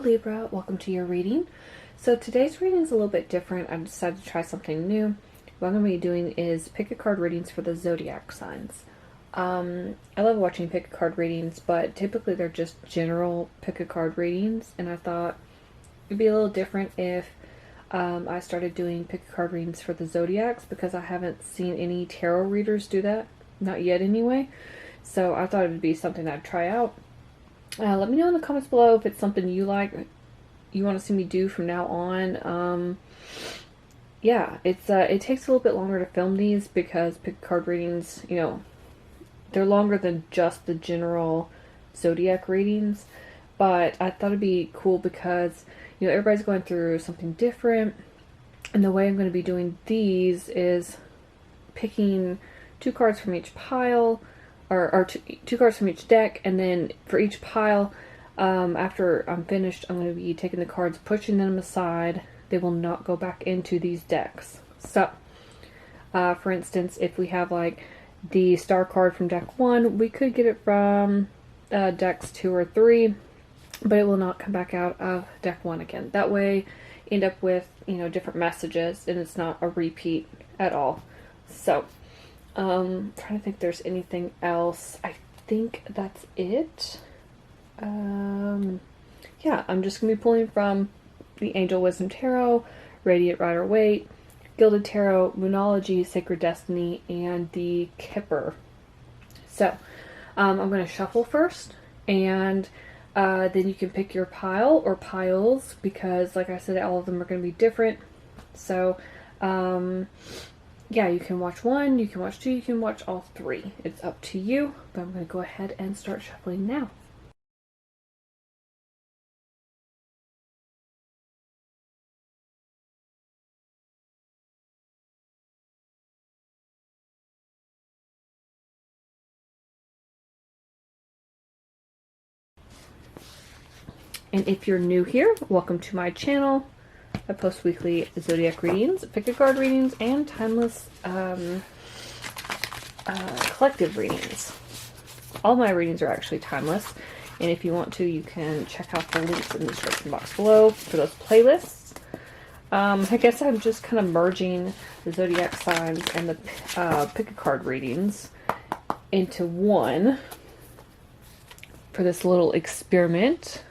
Libra, welcome to your reading. So today's reading is a little bit different. I decided to try something new. What I'm going to be doing is pick a card readings for the zodiac signs. I love watching pick a card readings, but typically they're just general pick a card readings, and I thought it'd be a little different if I started doing pick a card readings for the zodiacs, because I haven't seen any tarot readers do that, not yet anyway. So I thought it would be something I'd try out. Let me know in the comments below if it's something you like, you want to see me do from now on. Yeah, it takes a little bit longer to film these because pick card readings, you know, they're longer than just the general zodiac readings. But I thought it'd be cool because, you know, everybody's going through something different. And the way I'm going to be doing these is picking 2 cards from each pile, or two cards from each deck, and then for each pile, after I'm finished, I'm going to be taking the cards, pushing them aside. They will not go back into these decks. So, for instance, if we have like the star card from deck 1, we could get it from decks 2 or 3, but it will not come back out of deck 1 again. That way, end up with, you know, different messages, and it's not a repeat at all. So, trying to think if there's anything else. I think that's it. Yeah, I'm just going to be pulling from the Angel Wisdom Tarot, Radiant Rider-Waite, Gilded Tarot, Moonology, Sacred Destiny, and the Kipper. So, I'm going to shuffle first, and then you can pick your pile or piles, because like I said, all of them are going to be different. So, yeah, you can watch 1, you can watch 2, you can watch all 3. It's up to you, but I'm going to go ahead and start shuffling now. And if you're new here, welcome to my channel. I post weekly zodiac readings, pick a card readings, and timeless collective readings. All my readings are actually timeless, and if you want to, you can check out the links in the description box below for those playlists. I guess I'm just kind of merging the zodiac signs and the pick a card readings into one for this little experiment.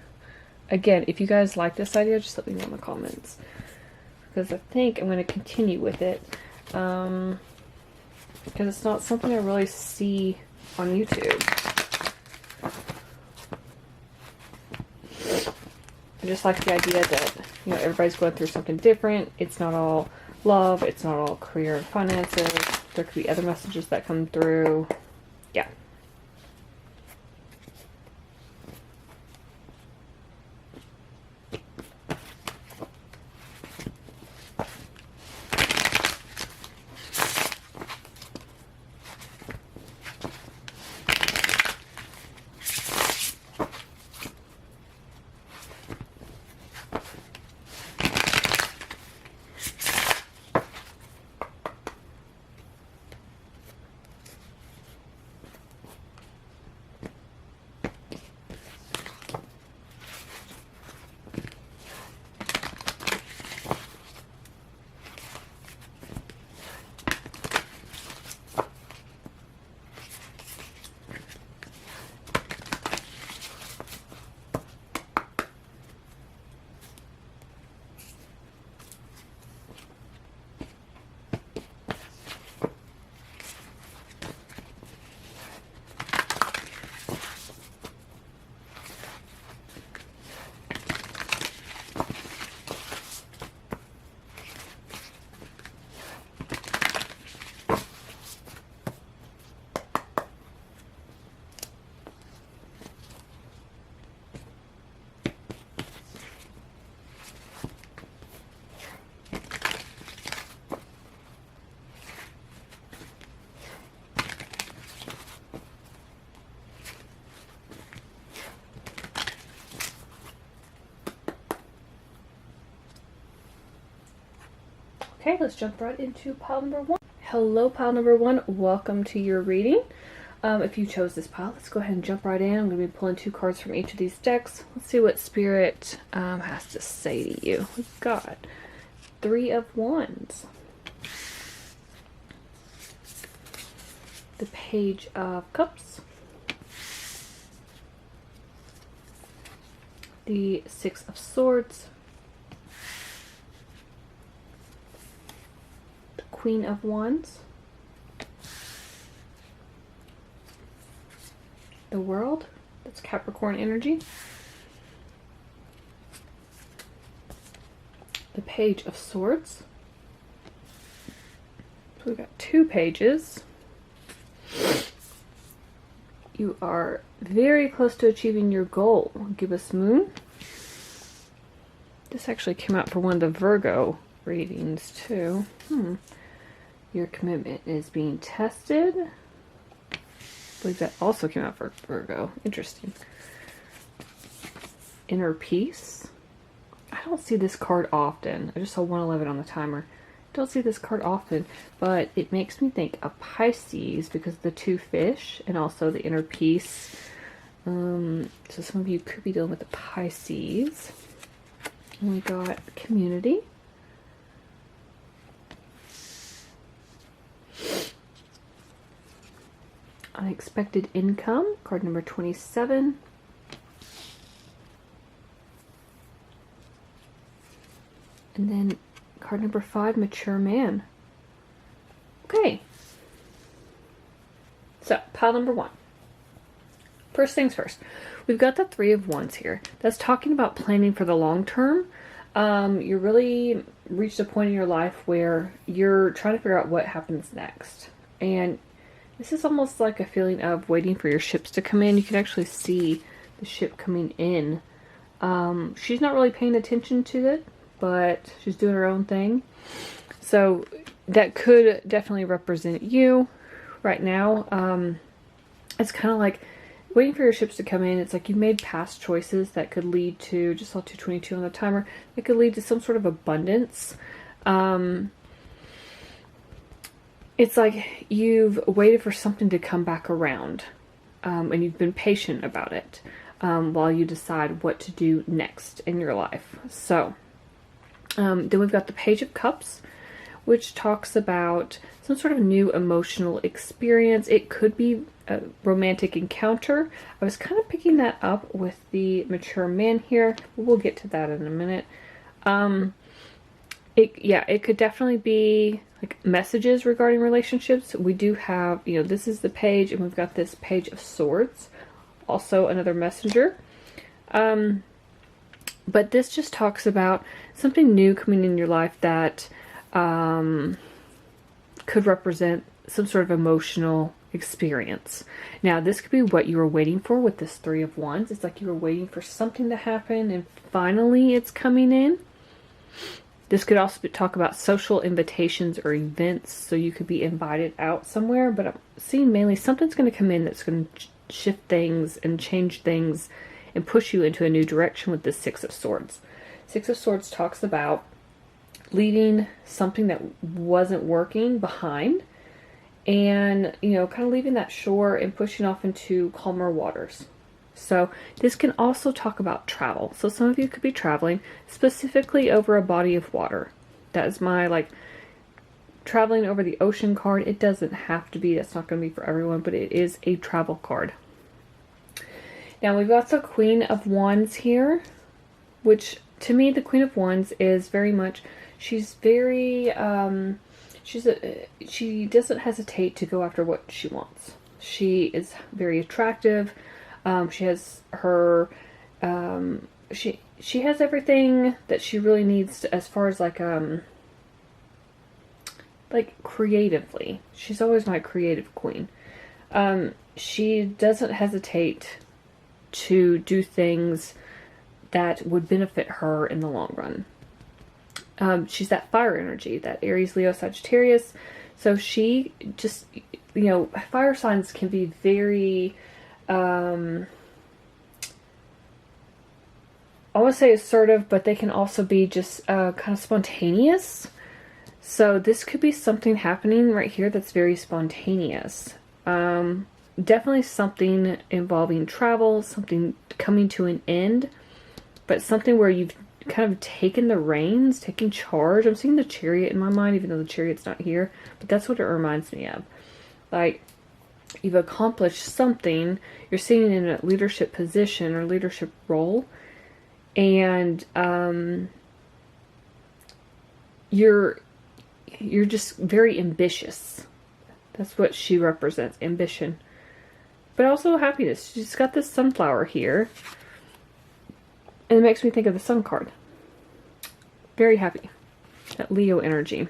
Again, if you guys like this idea, just let me know in the comments, because I think I'm going to continue with it, because it's not something I really see on YouTube. I just like the idea that, you know, everybody's going through something different. It's not all love, it's not all career and finances. There could be other messages that come through. Yeah. Okay, let's jump right into pile number 1. Hello, pile number 1. Welcome to your reading. If you chose this pile, let's go ahead and jump right in. I'm going to be pulling 2 cards from each of these decks. Let's see what Spirit has to say to you. We've got 3 of Wands, the Page of Cups, the 6 of Swords, the Queen of Wands, the World, that's Capricorn energy, the Page of Swords. So we've got 2 pages. You are very close to achieving your goal. Gibbous Moon. This actually came out for one of the Virgo readings too. Your commitment is being tested. I believe that also came out for Virgo. Interesting. Inner Peace. I don't see this card often. I just saw 111 on the timer. Don't see this card often, but it makes me think of Pisces because of the 2 fish and also the Inner Peace. So some of you could be dealing with the Pisces. And we got Community. Unexpected Income, card number 27. And then card number 5, Mature Man. Okay. So, pile number 1. First things first. We've got the 3 of Wands here. That's talking about planning for the long term. You really reached a point in your life where you're trying to figure out what happens next. And this is almost like a feeling of waiting for your ships to come in. You can actually see the ship coming in. She's not really paying attention to it, but she's doing her own thing. So that could definitely represent you right now. It's kind of like waiting for your ships to come in. It's like you made past choices that could lead to, just saw 222 on the timer, that could lead to some sort of abundance. It's like you've waited for something to come back around, and you've been patient about it while you decide what to do next in your life. So then we've got the Page of Cups, which talks about some sort of new emotional experience. It could be a romantic encounter. I was kind of picking that up with the Mature Man here. We'll get to that in a minute. It could definitely be like messages regarding relationships. We do have, this is the page, and we've got this Page of Swords, also another messenger. But this just talks about something new coming in your life that could represent some sort of emotional experience. Now, this could be what you were waiting for with this 3 of Wands. It's like you were waiting for something to happen and finally it's coming in. This could also talk about social invitations or events, so you could be invited out somewhere, but I'm seeing mainly something's going to come in that's going to shift things and change things and push you into a new direction with this 6 of Swords. 6 of Swords talks about leaving something that wasn't working behind and, kind of leaving that shore and pushing off into calmer waters. So this can also talk about travel. So some of you could be traveling specifically over a body of water. That is my traveling over the ocean card. It doesn't have to be. That's not going to be for everyone, but it is a travel card. Now we've got the Queen of Wands here, which to me the Queen of Wands is very much, she's very, she doesn't hesitate to go after what she wants. She is very attractive. She has her, she has everything that she really needs to, as far as like creatively. She's always my creative queen. She doesn't hesitate to do things that would benefit her in the long run. She's that fire energy, that Aries, Leo, Sagittarius. So she just, fire signs can be very, I want to say assertive, but they can also be just kind of spontaneous. So this could be something happening right here that's very spontaneous. definitely something involving travel, something coming to an end, but something where you've kind of taken the reins, taking charge. I'm seeing the Chariot in my mind, even though the Chariot's not here, but that's what it reminds me of. Like, you've accomplished something, you're sitting in a leadership position or leadership role, and you're just very ambitious. That's what she represents, ambition. But also happiness. She's got this sunflower here. And it makes me think of the Sun card. Very happy. That Leo energy.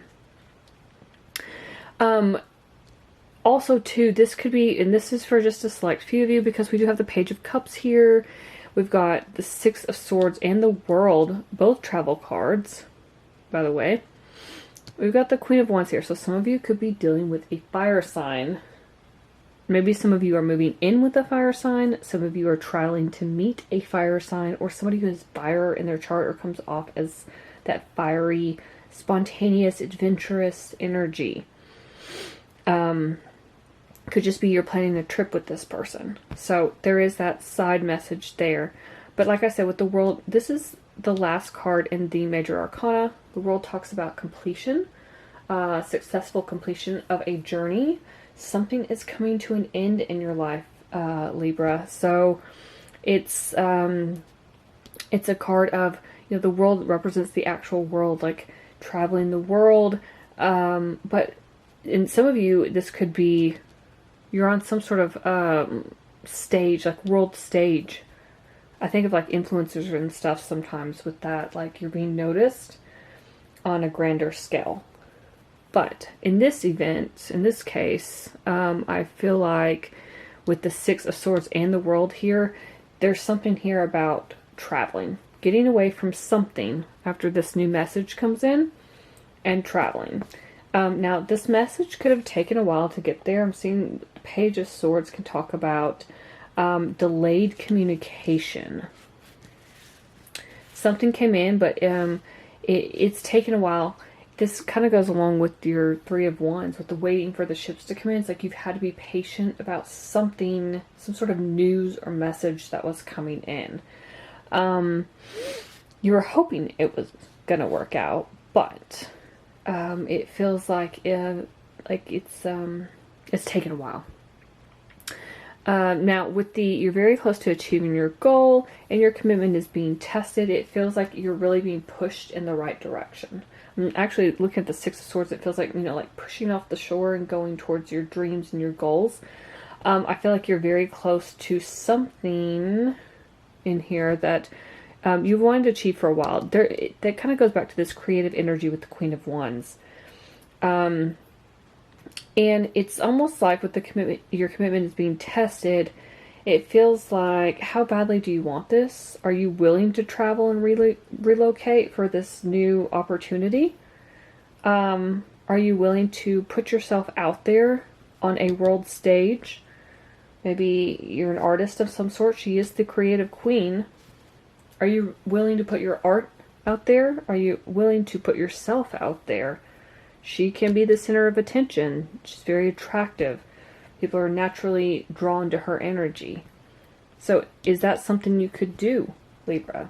Also, too, this could be, and this is for just a select few of you, because we do have the Page of Cups here. We've got the Six of Swords and the World, both travel cards, by the way. We've got the Queen of Wands here, so some of you could be dealing with a fire sign. Maybe some of you are moving in with a fire sign. Some of you are trialing to meet a fire sign, or somebody who is fire in their chart or comes off as that fiery, spontaneous, adventurous energy. Could just be you're planning a trip with this person. So there is that side message there. But like I said, with the World, this is the last card in the Major Arcana. The World talks about completion, successful completion of a journey. Something is coming to an end in your life, Libra. So it's a card of, you know, the world represents the actual world, like traveling the world. But in some of you, this could be you're on some sort of stage, like world stage. I think of like influencers and stuff sometimes with that, like you're being noticed on a grander scale. But in this event, in this case, I feel like with the Six of Swords and the World here, there's something here about traveling, getting away from something after this new message comes in, and traveling. Now, this message could have taken a while to get there. I'm seeing the Page of Swords can talk about delayed communication. Something came in, but it's taken a while. This kind of goes along with your Three of Wands, with the waiting for the ships to come in. It's like you've had to be patient about something, some sort of news or message that was coming in. You were hoping it was going to work out, but it feels like it's taken a while. Now, with you're very close to achieving your goal, and your commitment is being tested. It feels like you're really being pushed in the right direction. Actually, looking at the Six of Swords, it feels like, you know, like pushing off the shore and going towards your dreams and your goals. I feel like you're very close to something in here that you've wanted to achieve for a while. That kind of goes back to this creative energy with the Queen of Wands. And it's almost like with the commitment, your commitment is being tested. It feels like, how badly do you want this? Are you willing to travel and relocate for this new opportunity? Are you willing to put yourself out there on a world stage? Maybe you're an artist of some sort. She is the creative queen. Are you willing to put your art out there? Are you willing to put yourself out there? She can be the center of attention. She's very attractive. People are naturally drawn to her energy. So is that something you could do, Libra?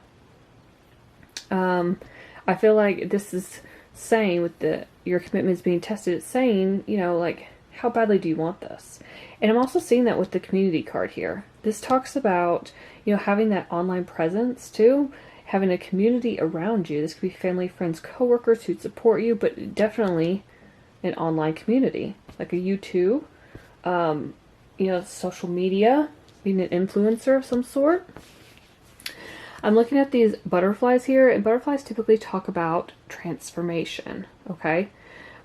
I feel like this is saying with your commitment is being tested, it's saying, you know, like, how badly do you want this? And I'm also seeing that with the community card here. This talks about, you know, having that online presence too, having a community around you. This could be family, friends, coworkers who support you, but definitely an online community, like a YouTube, you know, social media, being an influencer of some sort. I'm looking at these butterflies here, and butterflies typically talk about transformation, okay?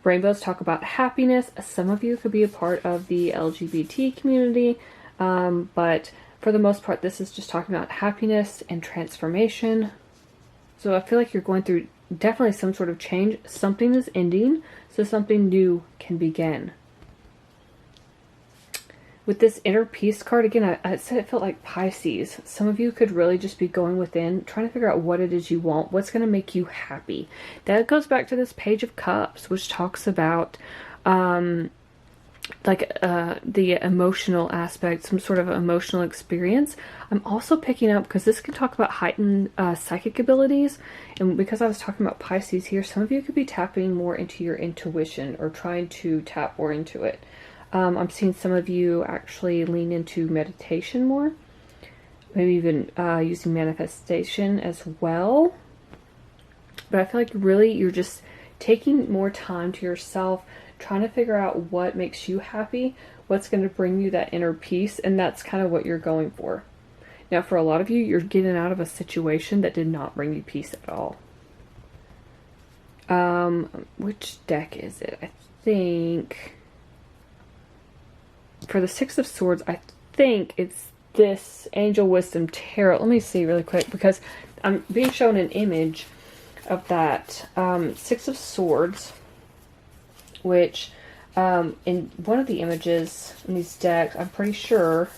Rainbows talk about happiness. Some of you could be a part of the LGBT community, but for the most part, this is just talking about happiness and transformation. So I feel like you're going through definitely some sort of change. Something is ending, so something new can begin. With this inner peace card, again, I said it felt like Pisces. Some of you could really just be going within, trying to figure out what it is you want, what's going to make you happy. That goes back to this Page of Cups, which talks about like the emotional aspect, some sort of emotional experience. I'm also picking up, because this can talk about heightened psychic abilities, and because I was talking about Pisces here, some of you could be tapping more into your intuition or trying to tap more into it. I'm seeing some of you actually lean into meditation more, maybe even using manifestation as well. But I feel like really you're just taking more time to yourself, trying to figure out what makes you happy, what's going to bring you that inner peace, and that's kind of what you're going for. Now, for a lot of you, you're getting out of a situation that did not bring you peace at all. Which deck is it? I think for the Six of Swords, I think it's this Angel Wisdom Tarot. Let me see really quick, because I'm being shown an image of that Six of Swords, which in one of the images in these decks, I'm pretty sure,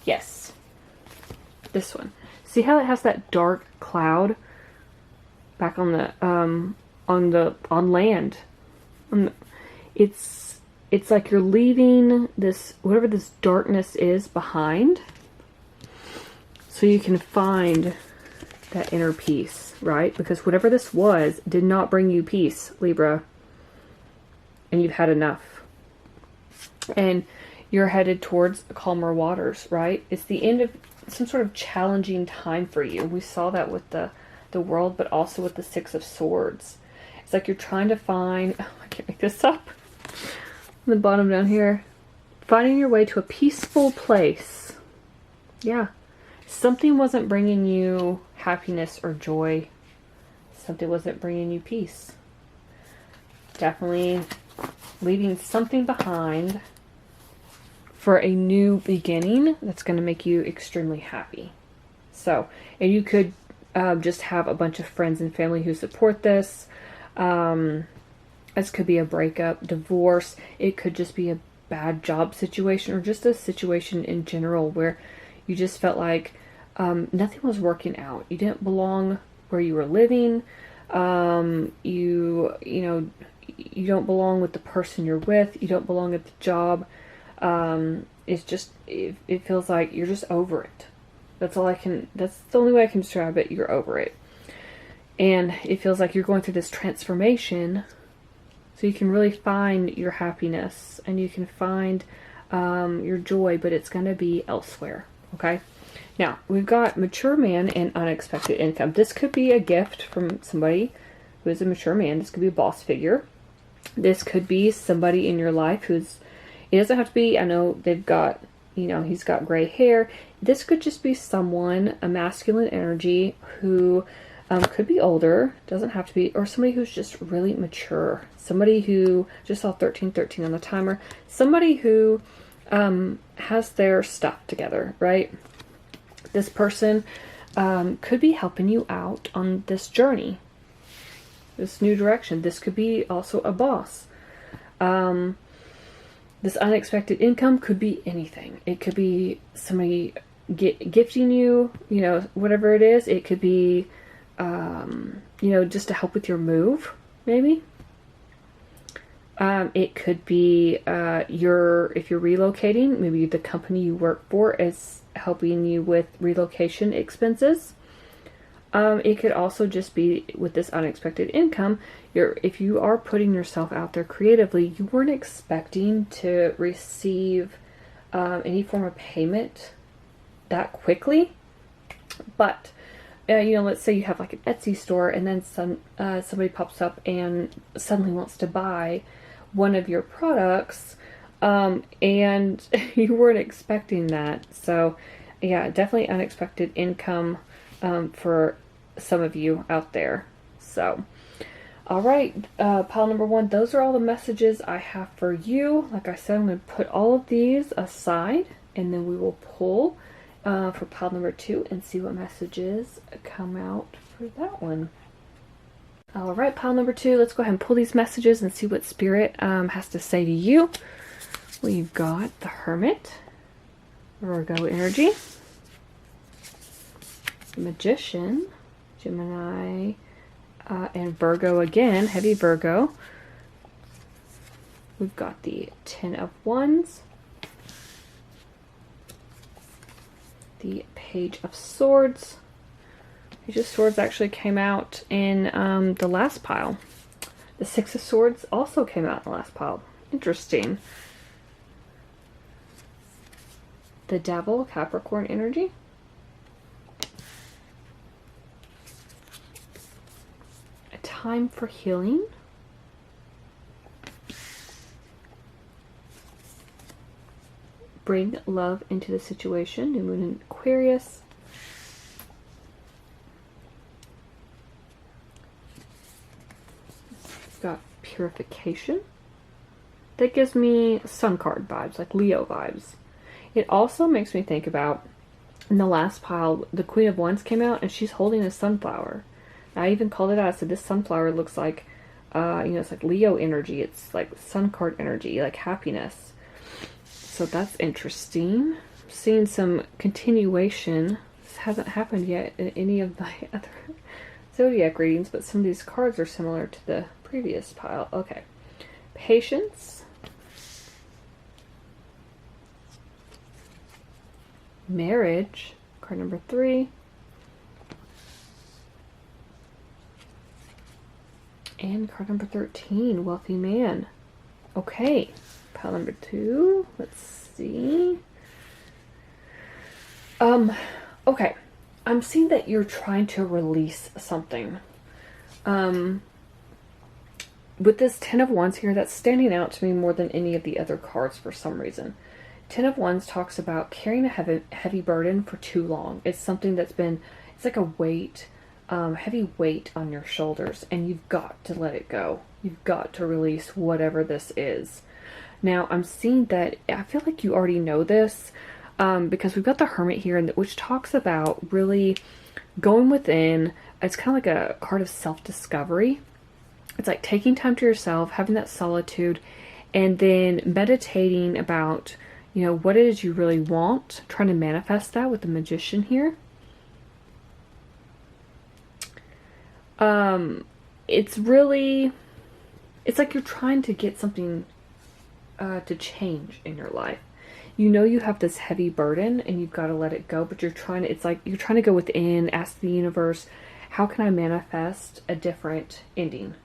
yes, this one. See how it has that dark cloud back on the on land? It's like you're leaving this, whatever this darkness is, behind, so you can find that inner peace, right? Because whatever this was did not bring you peace, Libra, and you've had enough. And you're headed towards calmer waters, right? It's the end of some sort of challenging time for you. We saw that with the world, but also with the Six of Swords. It's like you're trying to find, oh, I can't make this up, on the bottom down here, finding your way to a peaceful place. Yeah. Something wasn't bringing you happiness or joy. Something wasn't bringing you peace. Definitely leaving something behind for a new beginning that's going to make you extremely happy. So, and you could just have a bunch of friends and family who support this. This could be a breakup, divorce. It could just be a bad job situation, or just a situation in general where you just felt like nothing was working out. You didn't belong where you were living. You don't belong with the person you're with. You don't belong at the job. It's just, it feels like you're just over it. That's the only way I can describe it. You're over it. And it feels like you're going through this transformation, so you can really find your happiness and you can find your joy, but it's going to be elsewhere. Okay. Now, we've got mature man and unexpected income. This could be a gift from somebody who is a mature man. This could be a boss figure. This could be somebody in your life it doesn't have to be, I know they've got, he's got gray hair. This could just be someone, a masculine energy, who could be older, doesn't have to be, or somebody who's just really mature. Somebody who, just saw 1313 on the timer, somebody who has their stuff together, right? This person could be helping you out on this journey, this new direction. This could be also a boss. This unexpected income could be anything. It could be somebody gifting you, whatever it is. It could be, just to help with your move, maybe. It could be if you're relocating, maybe the company you work for is helping you with relocation expenses. It could also just be with this unexpected income. If you are putting yourself out there creatively, you weren't expecting to receive any form of payment that quickly. But, let's say you have like an Etsy store, and then somebody pops up and suddenly wants to buy one of your products, and you weren't expecting that. So, yeah, definitely unexpected income for some of you out there. So, all right, pile number one, those are all the messages I have for you. Like I said, I'm going to put all of these aside, and then we will pull for pile number two and see what messages come out for that one. All right, pile number two, let's go ahead and pull these messages and see what Spirit has to say to you. We've got the Hermit, Virgo energy, Magician, Gemini, and Virgo again, heavy Virgo. We've got the Ten of Wands, the Page of Swords. Page of Swords actually came out in the last pile. The Six of Swords also came out in the last pile. Interesting. The Devil, Capricorn energy. A Time for Healing. Bring love into the situation. New Moon in Aquarius. We've got Purification. That gives me Sun card vibes, like Leo vibes. It also makes me think about, in the last pile, the Queen of Wands came out and she's holding a sunflower. I even called it out. I said this sunflower looks like, it's like Leo energy. It's like Sun card energy, like happiness. So that's interesting. I'm seeing some continuation. This hasn't happened yet in any of my other zodiac readings, but some of these cards are similar to the previous pile. Okay. Patience. Marriage. Card number 3. And card number 13. Wealthy man. Okay. Pile number 2. Let's see. Okay. I'm seeing that you're trying to release something. With this Ten of Wands here, that's standing out to me more than any of the other cards for some reason. Ten of Wands talks about carrying a heavy burden for too long. It's something that's been, it's like a weight, heavy weight on your shoulders, and you've got to let it go. You've got to release whatever this is. Now, I'm seeing that, I feel like you already know this, because we've got the Hermit here, which talks about really going within. It's kind of like a card of self-discovery. It's like taking time to yourself, having that solitude, and then meditating about, what it is you really want, trying to manifest that with the Magician here. It's like you're trying to get something to change in your life. You have this heavy burden and you've got to let it go, but it's like you're trying to go within, ask the universe, how can I manifest a different ending?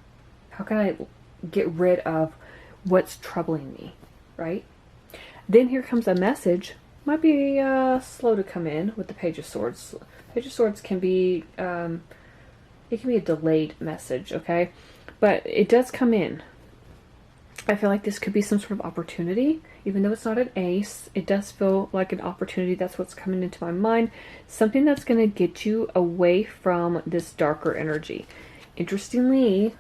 How can I get rid of what's troubling me, right? Then here comes a message. Might be slow to come in with the Page of Swords. Page of Swords can be, it can be a delayed message, okay? But it does come in. I feel like this could be some sort of opportunity. Even though it's not an ace, it does feel like an opportunity. That's what's coming into my mind. Something that's going to get you away from this darker energy. Interestingly,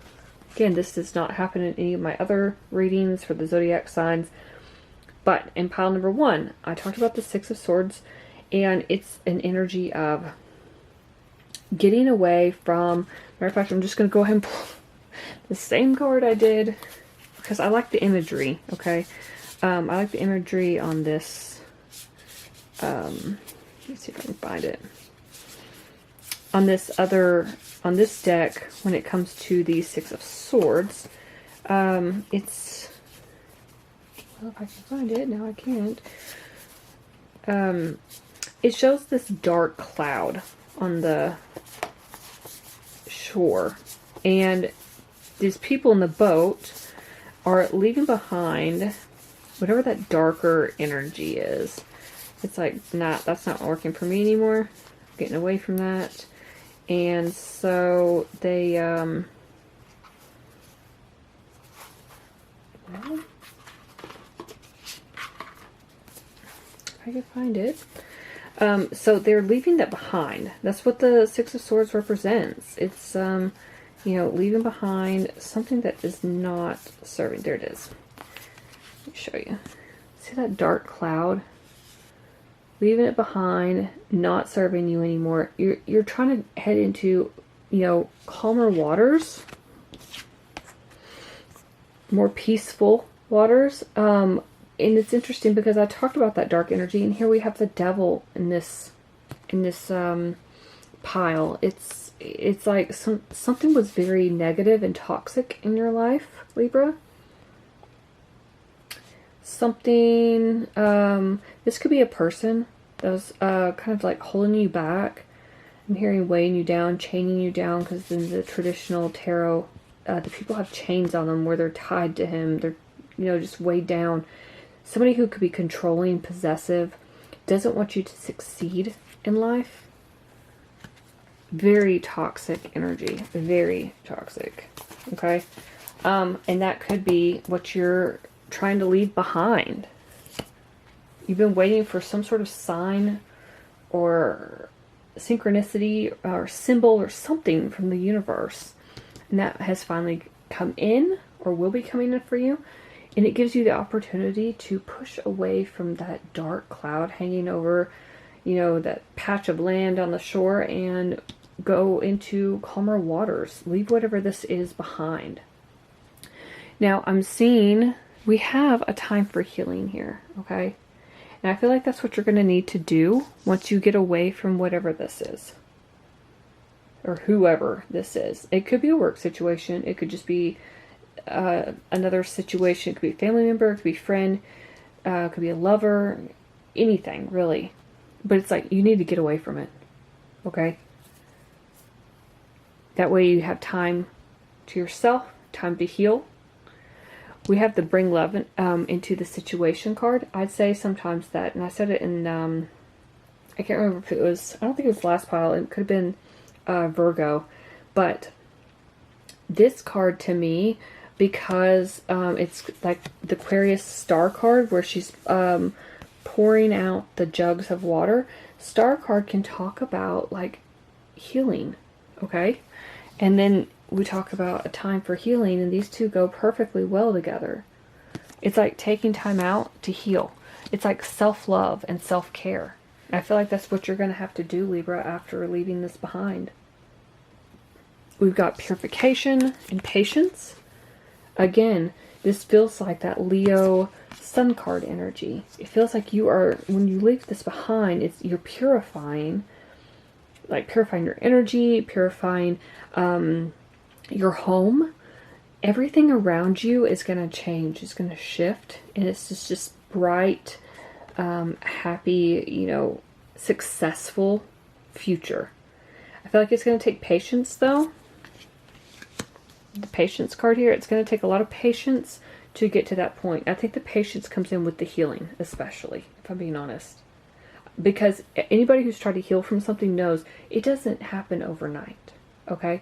again, this does not happen in any of my other readings for the zodiac signs. But in pile number 1, I talked about the Six of Swords, and it's an energy of getting away from, matter of fact, I'm just going to go ahead and pull the same card I did, because I like the imagery, okay? I like the imagery on this, let me see if I can find it. On this deck, when it comes to the Six of Swords, it's, well, if I can find it, now I can't. It shows this dark cloud on the shore, and these people in the boat are leaving behind whatever that darker energy is. It's like, that's not working for me anymore. I'm getting away from that. And so they, well, if I can find it. So they're leaving that behind. That's what the Six of Swords represents. It's, leaving behind something that is not serving. There it is. Let me show you. See that dark cloud? Leaving it behind, not serving you anymore. You're trying to head into, calmer waters, more peaceful waters. And it's interesting because I talked about that dark energy, and here we have the Devil in this pile. It's like something was very negative and toxic in your life, Libra. something, this could be a person that was kind of like holding you back. I'm hearing weighing you down, chaining you down, because in the traditional tarot, the people have chains on them where they're tied to him. They're, just weighed down. Somebody who could be controlling, possessive, doesn't want you to succeed in life. Very toxic energy. Very toxic. Okay? And that could be what you're trying to leave behind. You've been waiting for some sort of sign or synchronicity or symbol or something from the universe, and that has finally come in or will be coming in for you, and it gives you the opportunity to push away from that dark cloud hanging over that patch of land on the shore and go into calmer waters. Leave whatever this is behind. Now I'm seeing we have a time for healing here, okay? And I feel like that's what you're going to need to do once you get away from whatever this is. Or whoever this is. It could be a work situation. It could just be another situation. It could be a family member. It could be a friend. It could be a lover. Anything, really. But it's like you need to get away from it. Okay? That way you have time to yourself. Time to heal. We have the bring love into the situation card. I'd say sometimes that, and I said it in, I can't remember if it was, I don't think it was the last pile. It could have been Virgo. But this card to me, because it's like the Aquarius star card where she's pouring out the jugs of water. Star card can talk about like healing. Okay? And then we talk about a time for healing, and these two go perfectly well together. It's like taking time out to heal. It's like self-love and self-care. I feel like that's what you're going to have to do, Libra, after leaving this behind. We've got purification and patience. Again, this feels like that Leo sun card energy. It feels like you are, when you leave this behind, you're purifying. Like purifying your energy, purifying your home. Everything around you is going to change. It's going to shift. And it's just bright, happy, successful future. I feel like it's going to take patience, though. The patience card here, it's going to take a lot of patience to get to that point. I think the patience comes in with the healing, especially, if I'm being honest. Because anybody who's tried to heal from something knows it doesn't happen overnight. Okay?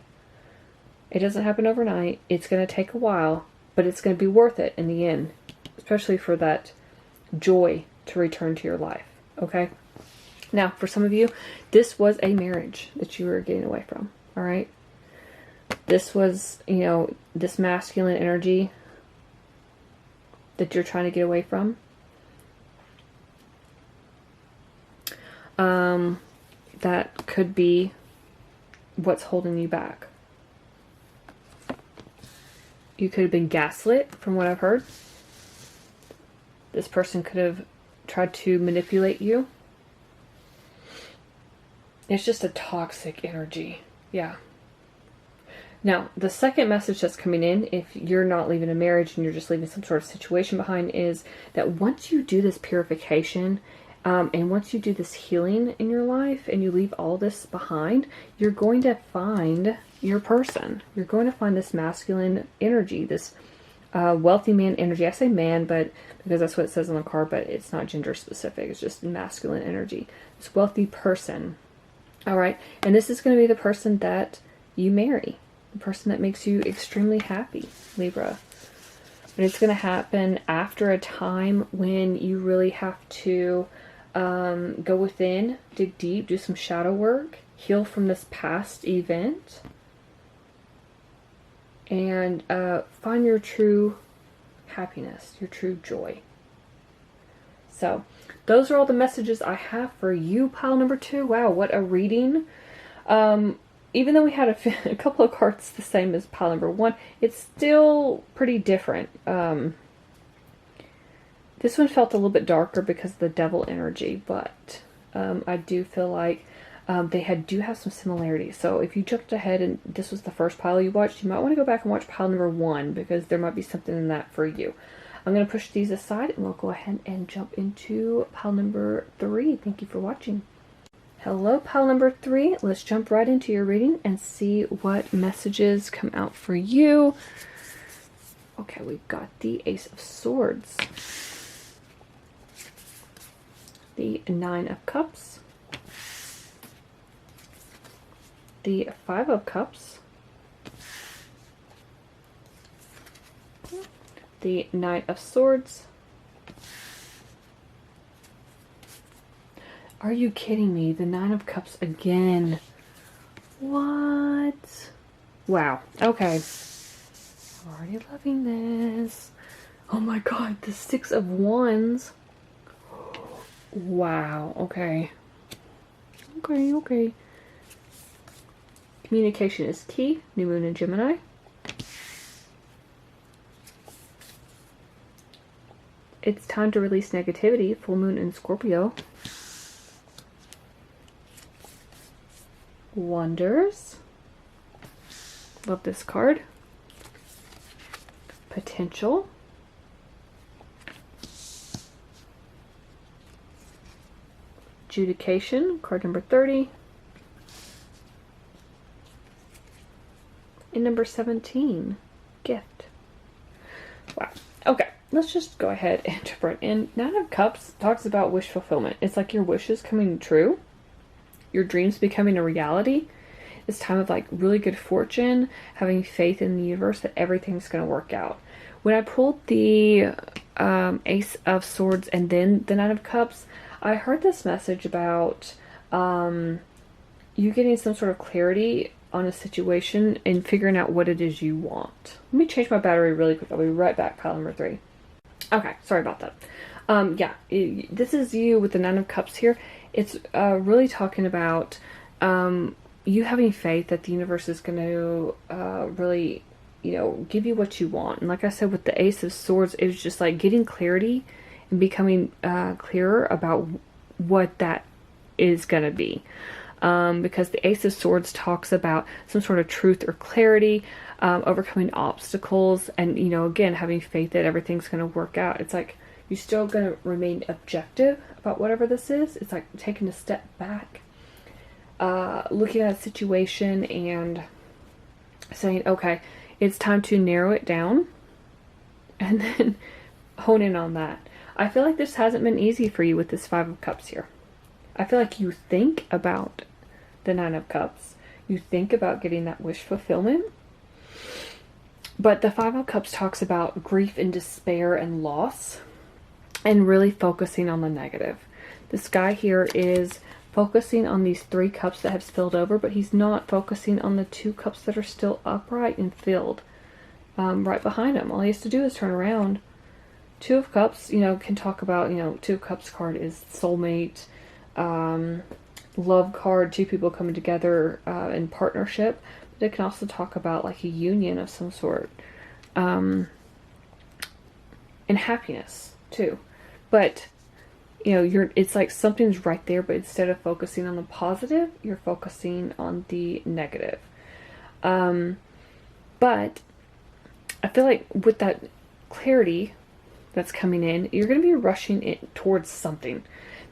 It doesn't happen overnight. It's going to take a while, but it's going to be worth it in the end. Especially for that joy to return to your life. Okay? Now, for some of you, this was a marriage that you were getting away from. Alright? This was, this masculine energy that you're trying to get away from. That could be what's holding you back. You could have been gaslit, from what I've heard. This person could have tried to manipulate you. It's just a toxic energy. Yeah. Now, the second message that's coming in, if you're not leaving a marriage and you're just leaving some sort of situation behind, is that once you do this purification, and once you do this healing in your life and you leave all this behind, you're going to find your person. You're going to find this masculine energy, this wealthy man energy. I say man, but because that's what it says on the card, but it's not gender specific. It's just masculine energy. This wealthy person. All right. And this is going to be the person that you marry. The person that makes you extremely happy, Libra. And it's going to happen after a time when you really have to go within, dig deep, do some shadow work, heal from this past event, and find your true happiness, your true joy. So, those are all the messages I have for you, pile number 2. Wow, what a reading. Even though we had a couple of cards the same as pile number 1, it's still pretty different. This one felt a little bit darker because of the devil energy, but I do feel like they do have some similarities. So if you jumped ahead and this was the first pile you watched, you might want to go back and watch pile number 1 because there might be something in that for you. I'm going to push these aside and we'll go ahead and jump into pile number 3. Thank you for watching. Hello, pile number 3. Let's jump right into your reading and see what messages come out for you. Okay, we've got the Ace of Swords, the Nine of Cups, the Five of Cups, the Knight of Swords. Are you kidding me? The Nine of Cups again. What? Wow. Okay. I'm already loving this. Oh my god, the Six of Wands. Wow. Okay. Okay. Communication is key. New moon in Gemini. It's time to release negativity. Full moon in Scorpio. Wonders. Love this card. Potential. Adjudication, card number 30. And number 17, gift. Wow. Okay, let's just go ahead and jump right in. Nine of Cups talks about wish fulfillment. It's like your wishes coming true. Your dreams becoming a reality. It's time of like really good fortune, having faith in the universe that everything's going to work out. When I pulled the Ace of Swords and then the Nine of Cups, I heard this message about you getting some sort of clarity on a situation and figuring out what it is you want. Let me change my battery really quick. I'll be right back, pile number 3. Okay, sorry about that. This is you with the Nine of Cups here. It's really talking about you having faith that the universe is going to really, give you what you want. And like I said, with the Ace of Swords, it was just like getting clarity and becoming clearer about what that is going to be. Because the Ace of Swords talks about some sort of truth or clarity, overcoming obstacles, and, again, having faith that everything's going to work out. It's like you're still going to remain objective about whatever this is. It's like taking a step back, looking at a situation and saying, okay, it's time to narrow it down and then hone in on that. I feel like this hasn't been easy for you with this Five of Cups here. I feel like you think about the Nine of Cups. You think about getting that wish fulfillment. But the Five of Cups talks about grief and despair and loss and really focusing on the negative. This guy here is focusing on these 3 cups that have spilled over, but he's not focusing on the 2 cups that are still upright and filled right behind him. All he has to do is turn around. 2 of Cups, can talk about, 2 of Cups card is soulmate, love card, 2 people coming together in partnership. But it can also talk about like a union of some sort, and happiness too. But it's like something's right there, but instead of focusing on the positive, you're focusing on the negative. But I feel like with that clarity that's coming in, you're going to be rushing it towards something.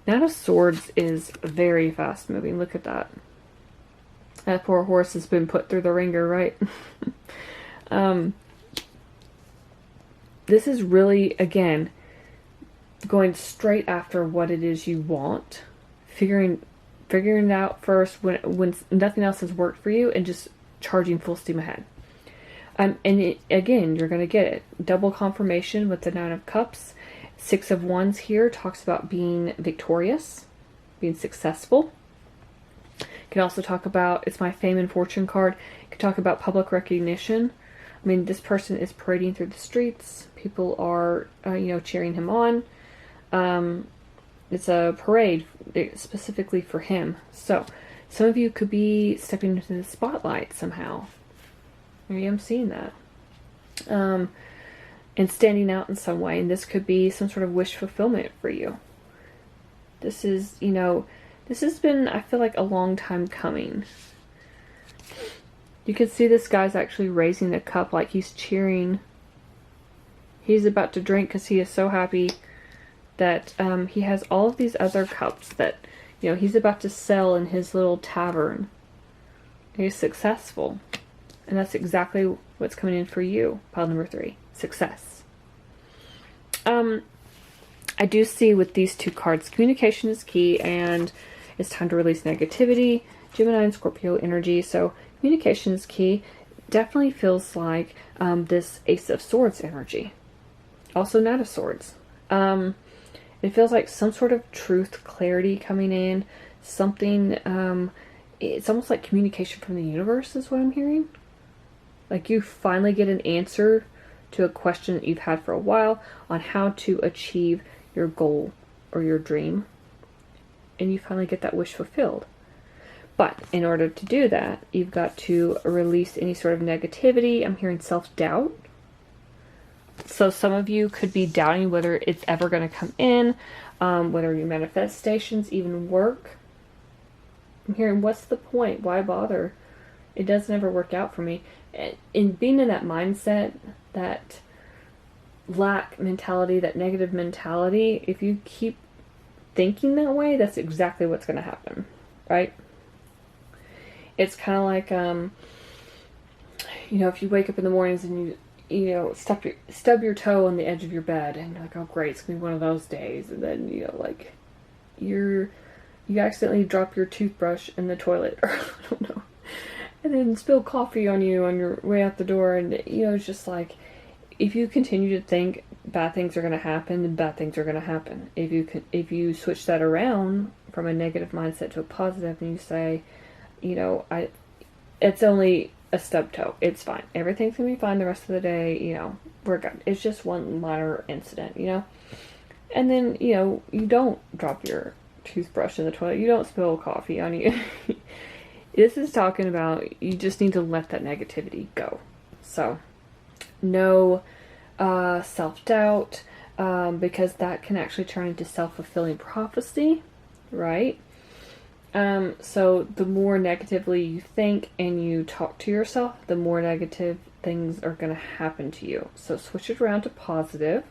Nine of Swords is very fast moving. Look at that. That poor horse has been put through the ringer, right? This is really, again, going straight after what it is you want. Figuring it out first when nothing else has worked for you, and just charging full steam ahead. Again, you're going to get it. Double confirmation with the Nine of Cups. Six of Wands here talks about being victorious, being successful. You can also talk about, it's my fame and fortune card. You can talk about public recognition. I mean, this person is parading through the streets. People are, cheering him on. It's a parade specifically for him. So, some of you could be stepping into the spotlight somehow. Maybe I'm seeing that. And standing out in some way. And this could be some sort of wish fulfillment for you. This is, this has been, I feel like, a long time coming. You can see this guy's actually raising a cup like he's cheering He's about to drink because he is so happy that he has all of these other cups that, you know, he's about to sell in his little tavern. He's successful. And that's exactly what's coming in for you. Pile number 3. Success. I do see with these 2 cards, communication is key, and it's time to release negativity. Gemini and Scorpio energy. So communication is key. Definitely feels like this Ace of Swords energy. Also Knight of Swords. It feels like some sort of truth, clarity coming in. Something, it's almost like communication from the universe is what I'm hearing. Like you finally get an answer to a question that you've had for a while on how to achieve your goal or your dream. And you finally get that wish fulfilled. But in order to do that, you've got to release any sort of negativity. I'm hearing self-doubt. So some of you could be doubting whether it's ever going to come in, whether your manifestations even work. I'm hearing, what's the point? Why bother? It doesn't ever work out for me. And being in that mindset, that lack mentality, that negative mentality, if you keep thinking that way, that's exactly what's going to happen, right? It's kind of like, you know, if you wake up in the mornings and you know, stub your toe on the edge of your bed, and you're like, oh great, it's gonna be one of those days, and then, you know, like, you accidentally drop your toothbrush in the toilet, or I don't know, and then spill coffee on you on your way out the door, and, you know, it's just like, if you continue to think bad things are gonna happen, then bad things are gonna happen. If you switch that around from a negative mindset to a positive, and you say, you know, it's only a stub toe. It's fine. Everything's gonna be fine the rest of the day. You know, we're good. It's just one minor incident, you know? And then, you know, you don't drop your toothbrush in the toilet. You don't spill coffee on you. This is talking about you just need to let that negativity go. So, no self-doubt, because that can actually turn into self-fulfilling prophecy, right? So the more negatively you think and you talk to yourself, the more negative things are going to happen to you. So switch it around to positive.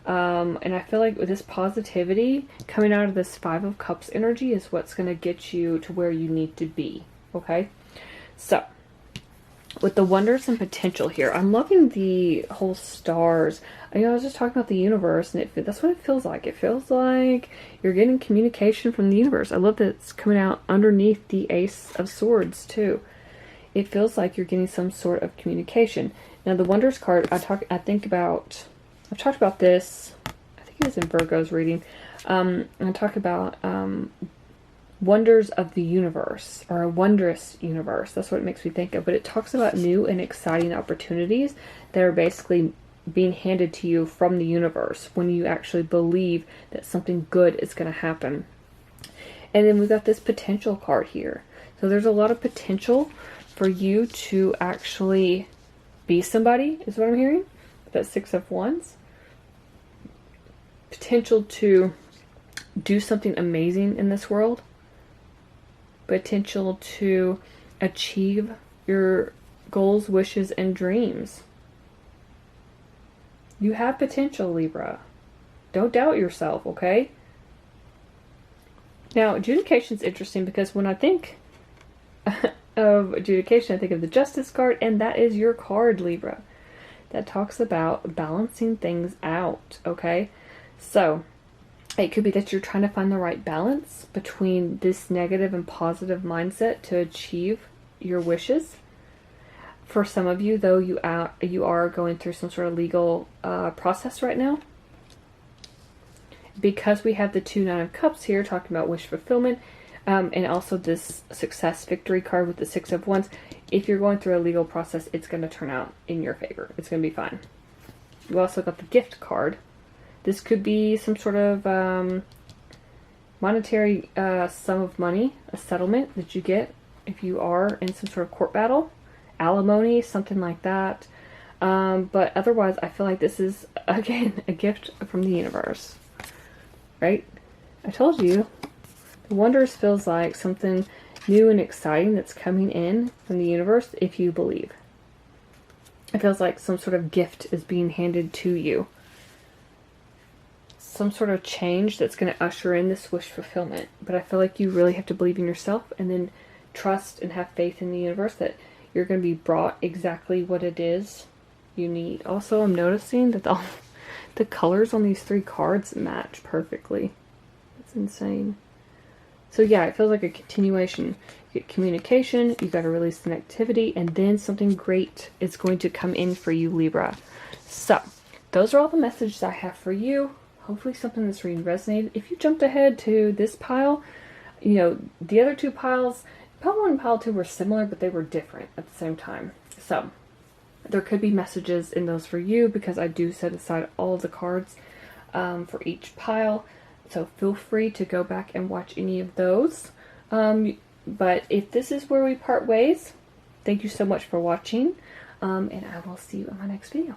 And I feel like with this positivity coming out of this 5 of Cups energy is what's going to get you to where you need to be. Okay. So with the wonders and potential here, I'm loving the whole stars. You know, I was just talking about the universe, and that's what it feels like. It feels like you're getting communication from the universe. I love that it's coming out underneath the Ace of Swords too. It feels like you're getting some sort of communication. Now the Wonders card, I've talked about this, I think it was in Virgo's reading. I talk about wonders of the universe, or a wondrous universe. That's what it makes me think of. But it talks about new and exciting opportunities that are basically being handed to you from the universe when you actually believe that something good is going to happen. And then we've got this potential card here. So there's a lot of potential for you to actually be somebody, is what I'm hearing. That 6 of Wands. Potential to do something amazing in this world. Potential to achieve your goals, wishes, and dreams. You have potential, Libra. Don't doubt yourself, okay? Now, adjudication is interesting because when I think of adjudication, I think of the Justice card, and that is your card, Libra. That talks about balancing things out, okay? So, it could be that you're trying to find the right balance between this negative and positive mindset to achieve your wishes. For some of you, though, you are going through some sort of legal process right now. Because we have the 2 Nine of Cups here, talking about wish fulfillment, and also this success victory card with the 6 of Wands. If you're going through a legal process, it's going to turn out in your favor. It's going to be fine. We also got the gift card. This could be some sort of monetary sum of money, a settlement that you get if you are in some sort of court battle, alimony, something like that. But otherwise, I feel like this is, again, a gift from the universe, right? I told you, the Wonders feels like something new and exciting that's coming in from the universe if you believe. It feels like some sort of gift is being handed to you. Some sort of change that's going to usher in this wish fulfillment. But I feel like you really have to believe in yourself and then trust and have faith in the universe that you're going to be brought exactly what it is you need. Also, I'm noticing that the colors on these 3 cards match perfectly. It's insane. So yeah, it feels like a continuation. You get communication, you got to release an activity, and then something great is going to come in for you, Libra. So, those are all the messages I have for you. Hopefully something that's reading resonated. If you jumped ahead to this pile, you know, the other 2 piles, pile 1 and pile 2 were similar, but they were different at the same time. So, there could be messages in those for you because I do set aside all of the cards for each pile. So feel free to go back and watch any of those. But if this is where we part ways, thank you so much for watching. And I will see you in my next video.